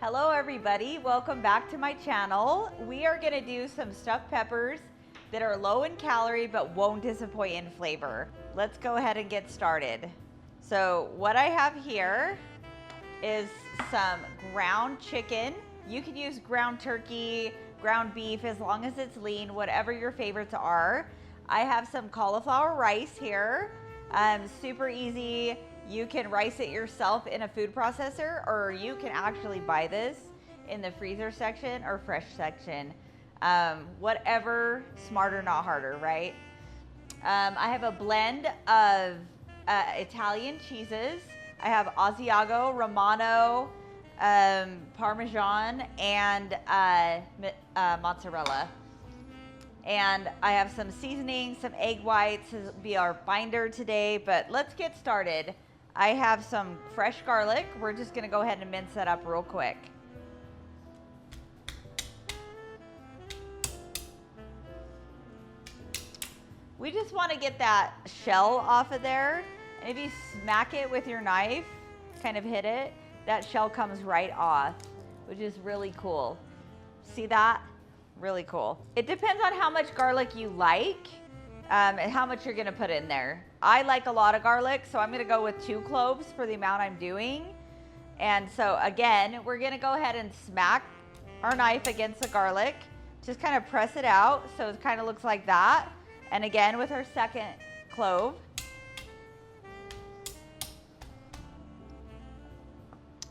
Hello everybody, welcome back to my channel. We are gonna do some stuffed peppers that are low in calorie but won't disappoint in flavor. Let's go ahead and get started. So what I have here is some ground chicken. You can use ground turkey, ground beef, as long as it's lean, whatever your favorites are. I have some cauliflower rice here, super easy. You can rice it yourself in a food processor, or you can actually buy this in the freezer section or fresh section. Whatever, smarter, not harder, right? I have a blend of Italian cheeses. I have Asiago, Romano, Parmesan, and Mozzarella. And I have some seasoning, some egg whites. This will be our binder today, but let's get started. I have some fresh garlic. We're just gonna go ahead and mince that up real quick. We just wanna get that shell off of there. And if you smack it with your knife, kind of hit it, that shell comes right off, which is really cool. See that? Really cool. It depends on how much garlic you like and how much you're gonna put in there. I like a lot of garlic, so I'm gonna go with 2 cloves for the amount I'm doing. And so again, we're gonna go ahead and smack our knife against the garlic. Just kind of press it out so it kind of looks like that. And again with our second clove.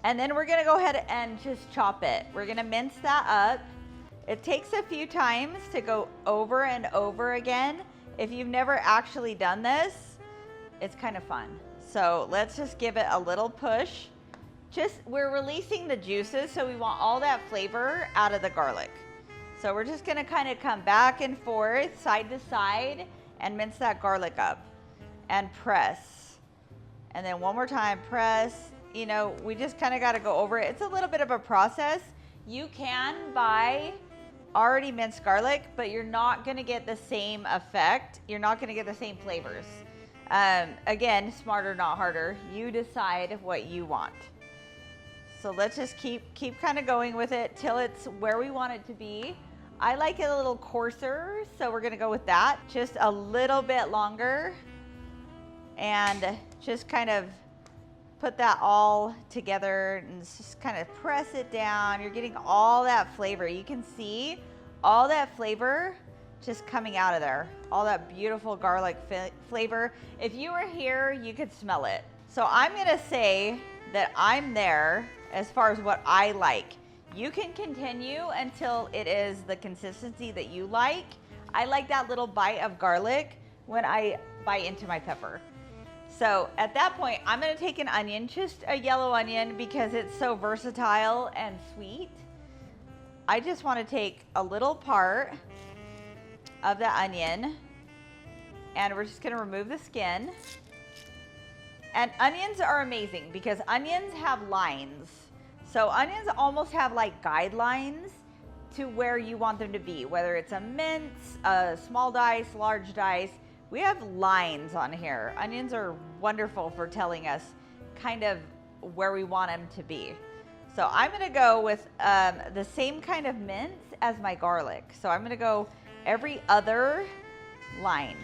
And then we're gonna go ahead and just chop it. We're gonna mince that up. It takes a few times to go over and over again. If you've never actually done this, it's kind of fun. So let's just give it a little push. We're releasing the juices, so we want all that flavor out of the garlic. So we're just gonna kind of come back and forth, side to side, and mince that garlic up and press. And then one more time, press. You know, we just kind of got to go over it. It's a little bit of a process. You can buy already minced garlic, but you're not going to get the same effect. You're not going to get the same flavors. Again, smarter, not harder. You decide what you want. So let's just keep kind of going with it till it's where we want it to be. I like it a little coarser, so we're going to go with that. Just a little bit longer, and just kind of put that all together and just kind of press it down. You're getting all that flavor. You can see all that flavor just coming out of there. All that beautiful garlic flavor. If you were here, you could smell it. So I'm gonna say that I'm there as far as what I like. You can continue until it is the consistency that you like. I like that little bite of garlic when I bite into my pepper. So at that point, I'm gonna take an onion, just a yellow onion, because it's so versatile and sweet. I just wanna take a little part of the onion, and we're just gonna remove the skin. And onions are amazing because onions have lines. So onions almost have like guidelines to where you want them to be, whether it's a mince, a small dice, large dice. We have lines on here. Onions are wonderful for telling us kind of where we want them to be. So I'm gonna go with the same kind of mince as my garlic. So I'm gonna go every other line.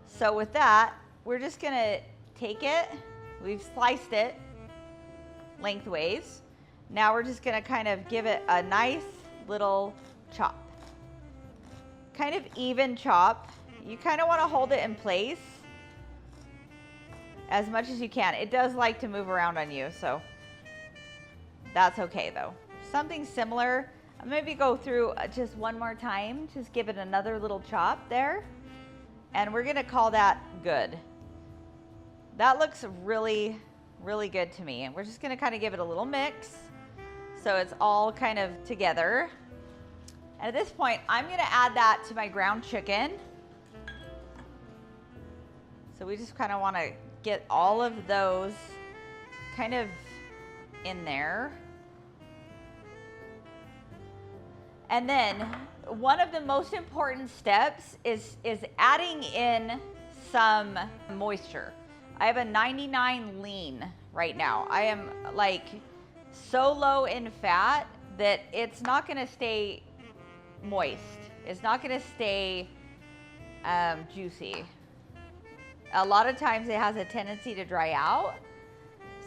So with that, we're just gonna take it. We've sliced it lengthways. Now we're just gonna kind of give it a nice little chop. Kind of even chop. You kind of want to hold it in place as much as you can. It does like to move around on you, so that's okay though. Something similar, maybe go through just one more time. Just give it another little chop there. And we're gonna call that good. That looks really, really good to me. And we're just gonna kind of give it a little mix, so it's all kind of together. And at this point, I'm gonna add that to my ground chicken. So we just kind of wanna get all of those kind of in there. And then one of the most important steps is adding in some moisture. I have a 99 lean right now. I am like so low in fat that it's not gonna stay moist. It's not gonna stay juicy. A lot of times it has a tendency to dry out.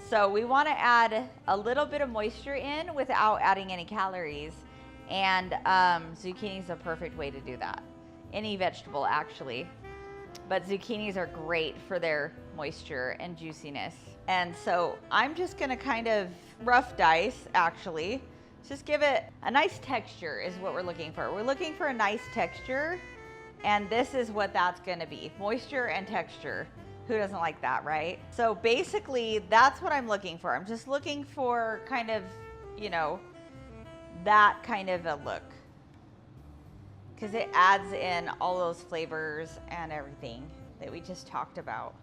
So we wanna add a little bit of moisture in without adding any calories. And zucchini is a perfect way to do that. Any vegetable actually. But zucchinis are great for their moisture and juiciness. And so I'm just gonna kind of rough dice actually. Just give it a nice texture is what we're looking for. We're looking for a nice texture, and this is what that's gonna be. Moisture and texture. Who doesn't like that, right? So basically that's what I'm looking for. I'm just looking for kind of, you know, that kind of a look, because it adds in all those flavors and everything that we just talked about.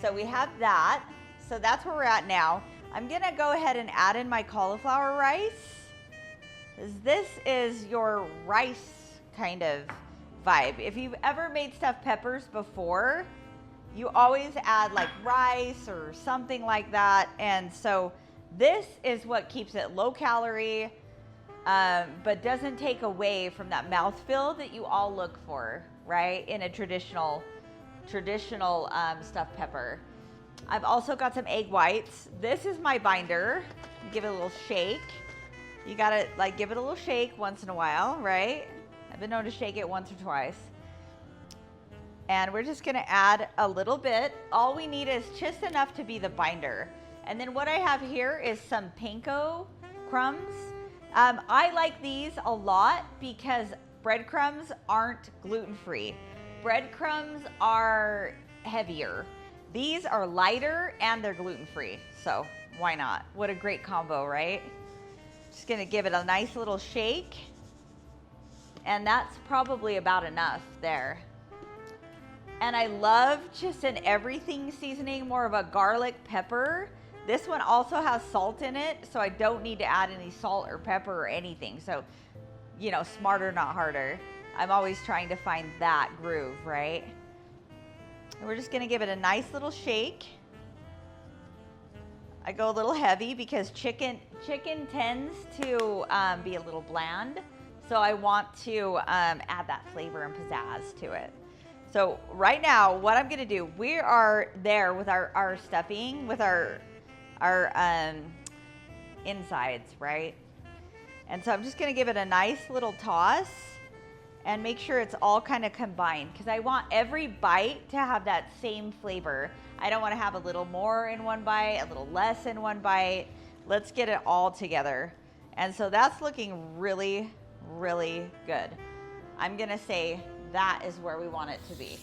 So we have that. So that's where we're at now. I'm gonna go ahead and add in my cauliflower rice. This is your rice kind of vibe. If you've ever made stuffed peppers before, you always add like rice or something like that. And so this is what keeps it low calorie, but doesn't take away from that mouthfeel that you all look for, right? In a traditional stuffed pepper. I've also got some egg whites. This is my binder. Give it a little shake. You gotta like give it a little shake once in a while, right? I've been known to shake it once or twice. And we're just gonna add a little bit. All we need is just enough to be the binder. And then what I have here is some Panko crumbs. I like these a lot because breadcrumbs aren't gluten-free. Breadcrumbs are heavier. These are lighter and they're gluten-free. So why not? What a great combo, right? Just gonna give it a nice little shake. And that's probably about enough there. And I love just an everything seasoning, more of a garlic pepper. This one also has salt in it, so I don't need to add any salt or pepper or anything. So, you know, smarter, not harder. I'm always trying to find that groove, right? And we're just gonna give it a nice little shake. I go a little heavy because chicken tends to be a little bland. So I want to add that flavor and pizzazz to it. So right now, what I'm gonna do, we are there with our stuffing, with our insides, right? And so I'm just gonna give it a nice little toss and make sure it's all kind of combined, because I want every bite to have that same flavor. I don't want to have a little more in one bite, a little less in one bite. Let's get it all together. And so that's looking really, really good. I'm gonna say that is where we want it to be.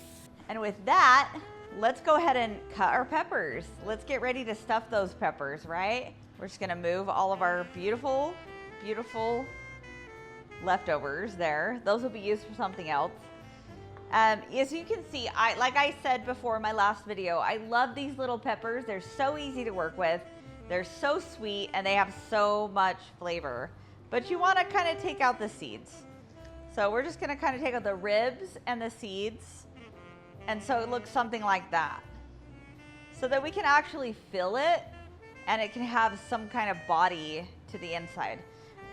And with that, let's go ahead and cut our peppers. Let's get ready to stuff those peppers, right? We're just gonna move all of our beautiful, beautiful leftovers there. Those will be used for something else. As you can see, like I said before in my last video, I love these little peppers. They're so easy to work with. They're so sweet and they have so much flavor. But you wanna kind of take out the seeds. So we're just gonna kind of take out the ribs and the seeds. And so it looks something like that. So that we can actually fill it and it can have some kind of body to the inside.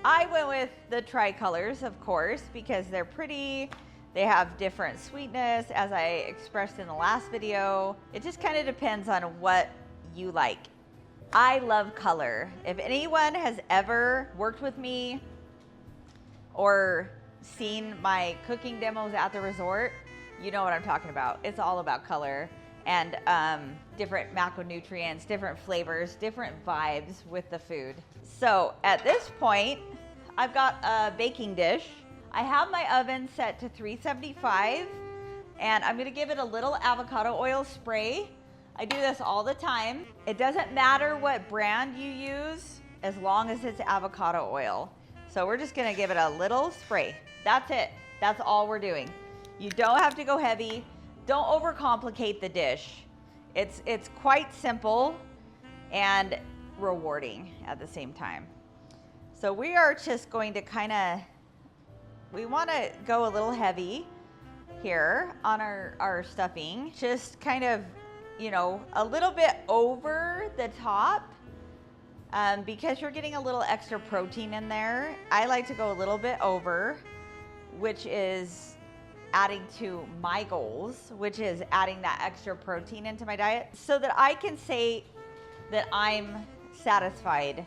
I went with the tricolors, of course, because they're pretty. They have different sweetness, as I expressed in the last video. It just kind of depends on what you like. I love color. If anyone has ever worked with me or seen my cooking demos at the resort, you know what I'm talking about. It's all about color and different macronutrients, different flavors, different vibes with the food. So at this point, I've got a baking dish. I have my oven set to 375 and I'm gonna give it a little avocado oil spray. I do this all the time. It doesn't matter what brand you use as long as it's avocado oil. So we're just gonna give it a little spray. That's it. That's all we're doing. You don't have to go heavy. Don't overcomplicate the dish. It's quite simple and rewarding at the same time. So we are just going to we want to go a little heavy here on our stuffing. Just kind of you know, a little bit over the top because you're getting a little extra protein in there. I like to go a little bit over, which is adding to my goals, which is adding that extra protein into my diet so that I can say that I'm satisfied.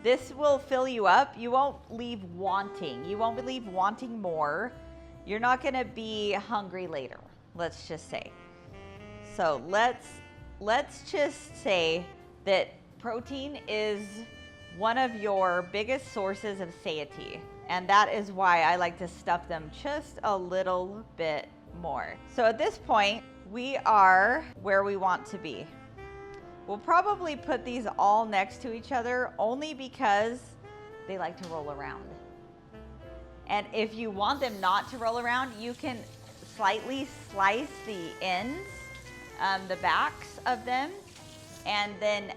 This will fill you up. You won't leave wanting. You won't leave wanting more. You're not going to be hungry later, let's just say. So let's just say that protein is one of your biggest sources of satiety. And that is why I like to stuff them just a little bit more. So at this point, we are where we want to be. We'll probably put these all next to each other only because they like to roll around. And if you want them not to roll around, you can slightly slice the ends, the backs of them, and then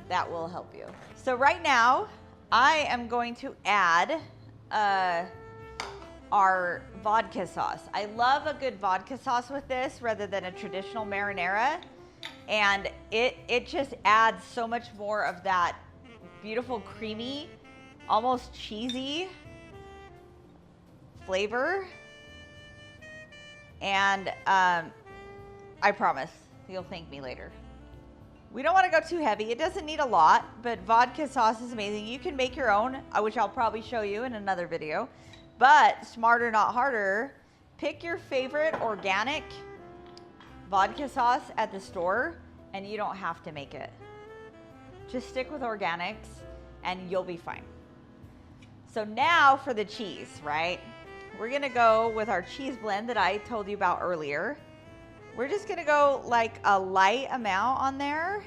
that will help you. So right now, I am going to add our vodka sauce. I love a good vodka sauce with this rather than a traditional marinara. And it just adds so much more of that beautiful, creamy, almost cheesy flavor. And I promise you'll thank me later. We don't want to go too heavy. It doesn't need a lot, but vodka sauce is amazing. You can make your own, which I'll probably show you in another video. But smarter, not harder. Pick your favorite organic vodka sauce at the store, and you don't have to make it. Just stick with organics, and you'll be fine. So now for the cheese, right? We're gonna go with our cheese blend that I told you about earlier. We're just gonna go like a light amount on there,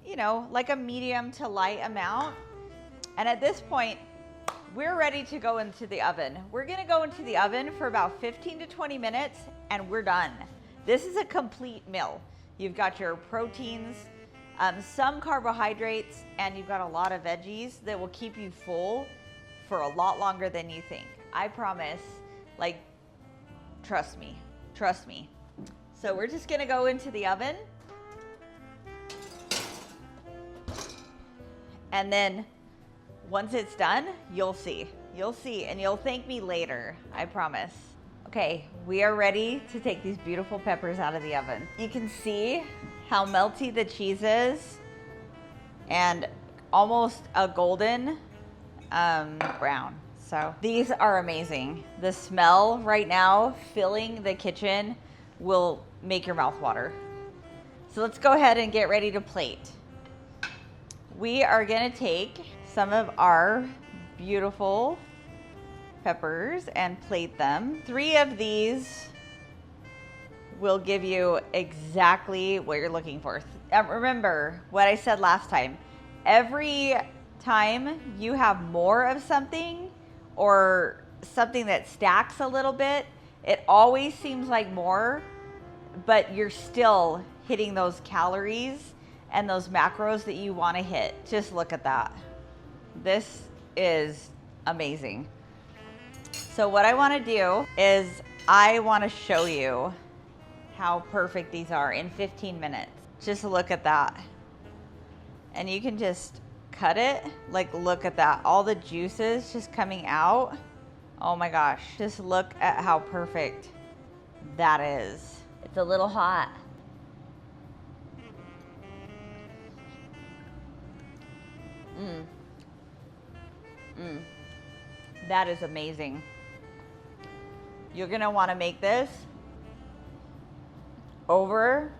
you know, like a medium to light amount. And at this point, we're ready to go into the oven. We're gonna go into the oven for about 15 to 20 minutes and we're done. This is a complete meal. You've got your proteins, some carbohydrates, and you've got a lot of veggies that will keep you full for a lot longer than you think. I promise, like, trust me, trust me. So we're just gonna go into the oven. And then once it's done, you'll see, and you'll thank me later, I promise. Okay, we are ready to take these beautiful peppers out of the oven. You can see how melty the cheese is and almost a golden brown. So these are amazing. The smell right now filling the kitchen will make your mouth water. So let's go ahead and get ready to plate. We are gonna take some of our beautiful peppers and plate them. 3 of these will give you exactly what you're looking for. Remember what I said last time. Every time you have more of something or something that stacks a little bit, it always seems like more, but you're still hitting those calories and those macros that you want to hit. Just look at that. This is amazing. So what I want to do is I want to show you how perfect these are in 15 minutes. Just look at that. And you can just cut it. Like, look at that. All the juices just coming out. Oh my gosh. Just look at how perfect that is. It's a little hot. That is amazing. You're gonna want to make this over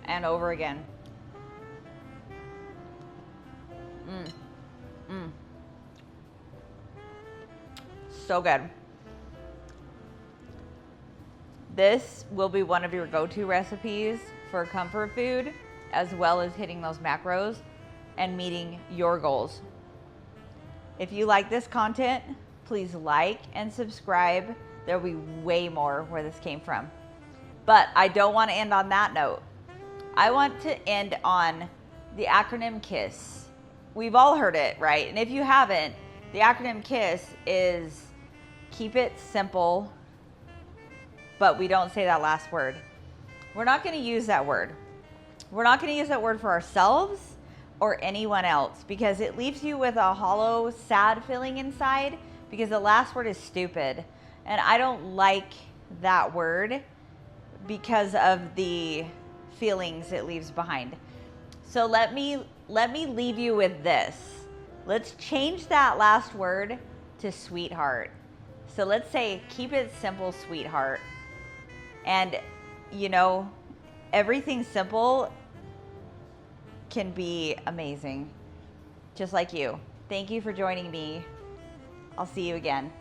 and over again. So good. This will be one of your go-to recipes for comfort food, as well as hitting those macros and meeting your goals. If you like this content, please like and subscribe. There'll be way more where this came from. But I don't want to end on that note. I want to end on the acronym KISS. We've all heard it, right? And if you haven't, the acronym KISS is keep it simple, but we don't say that last word. We're not going to use that word. We're not going to use that word for ourselves or anyone else because it leaves you with a hollow, sad feeling inside because the last word is stupid. And I don't like that word because of the feelings it leaves behind. So let me leave you with this. Let's change that last word to sweetheart. So let's say, keep it simple, sweetheart. And you know, everything simple can be amazing. Just like you. Thank you for joining me. I'll see you again.